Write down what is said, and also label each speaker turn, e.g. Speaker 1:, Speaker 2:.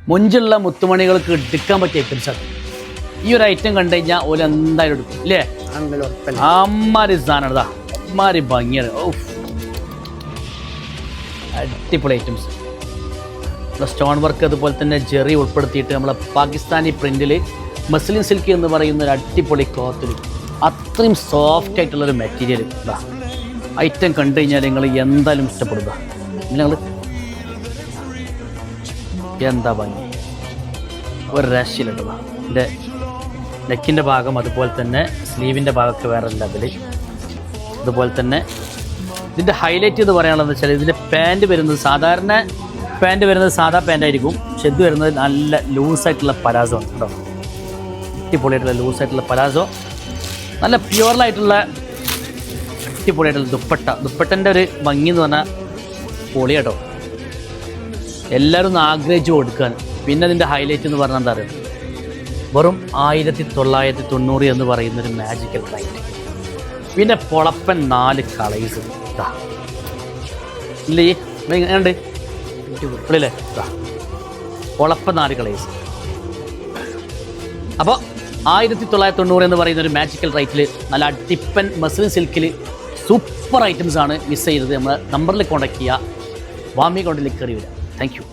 Speaker 1: മൊഞ്ചുള്ള മുത്തുമണികൾക്ക് എടുക്കാൻ പറ്റിയ ഐറ്റംസാണ്. ഈ ഒരു ഐറ്റം കണ്ടു കഴിഞ്ഞാൽ ഓല് എന്തായാലും എടുക്കും ഇല്ലേ? അമ്മാരി സാധനമാണ്. ഇതാ അമ്മാരി ഭംഗിയാണ്. ഓഫ്, അടിപൊളി ഐറ്റംസ്. സ്റ്റോൺ വർക്ക് അതുപോലെ തന്നെ ജെറി ഉൾപ്പെടുത്തിയിട്ട് നമ്മളെ പാകിസ്ഥാനി പ്രിൻറ്റിൽ മസ്ലിൻ സിൽക്ക് എന്ന് പറയുന്ന ഒരു അടിപൊളി ക്ലോത്തിൽ അത്രയും സോഫ്റ്റ് ആയിട്ടുള്ളൊരു മെറ്റീരിയൽ. ഇതാ ഐറ്റം കണ്ടു കഴിഞ്ഞാൽ നിങ്ങൾ എന്തായാലും ഇഷ്ടപ്പെടുക. നിങ്ങൾ എന്താ ഭംഗി, ഒരു രക്ഷയിലിട്ടുക. എൻ്റെ നെക്കിൻ്റെ ഭാഗം അതുപോലെ തന്നെ സ്ലീവിൻ്റെ ഭാഗമൊക്കെ വേറെ ലെവൽ. അതുപോലെ തന്നെ ഇതിൻ്റെ ഹൈലൈറ്റ് എന്ന് പറയാനുള്ളതെന്ന് വെച്ചാൽ ഇതിൻ്റെ പാൻറ്റ് വരുന്നത് സാധാരണ പാൻറ്റ് വരുന്നത് സാധാ പാൻറ്റായിരിക്കും. പക്ഷെ ഇത് വരുന്നത് നല്ല ലൂസായിട്ടുള്ള പലാസോ ആണ് കേട്ടോ. അടിപൊളിയായിട്ടുള്ള ലൂസായിട്ടുള്ള പലാസോ, നല്ല പ്യുവറായിട്ടുള്ള അടിപൊളിയായിട്ടുള്ള ദുപ്പട്ടൻ്റെ ഒരു ഭംഗി എന്ന് പറഞ്ഞാൽ പൊളി കേട്ടോ. എല്ലാവരും ഒന്ന് ആഗ്രഹിച്ച് കൊടുക്കാൻ. പിന്നെ അതിൻ്റെ ഹൈലൈറ്റ് എന്ന് പറഞ്ഞാൽ എന്താ പറയുക, വെറും 1990 എന്ന് പറയുന്നൊരു മാജിക്കൽ റൈറ്റ്. പിന്നെ പൊളപ്പൻ 4 കളേഴ്സ് ഇല്ലേ? എങ്ങനെയുണ്ട് അല്ലേ? പൊളപ്പൻ 4 കളേഴ്സ്. അപ്പോൾ 1990 എന്ന് പറയുന്ന ഒരു മാജിക്കൽ റൈറ്റിൽ നല്ല അടിപ്പൻ മസ്ലിൻ സിൽക്കിൽ സൂപ്പർ ഐറ്റംസ് ആണ്. മിസ് ചെയ്തത് നമ്മൾ നമ്പറിൽ കോൺടാക്ട് ചെയ്യുക. വാമി അക്കൗണ്ടിലേക്ക് കയറി വരാം. Thank you.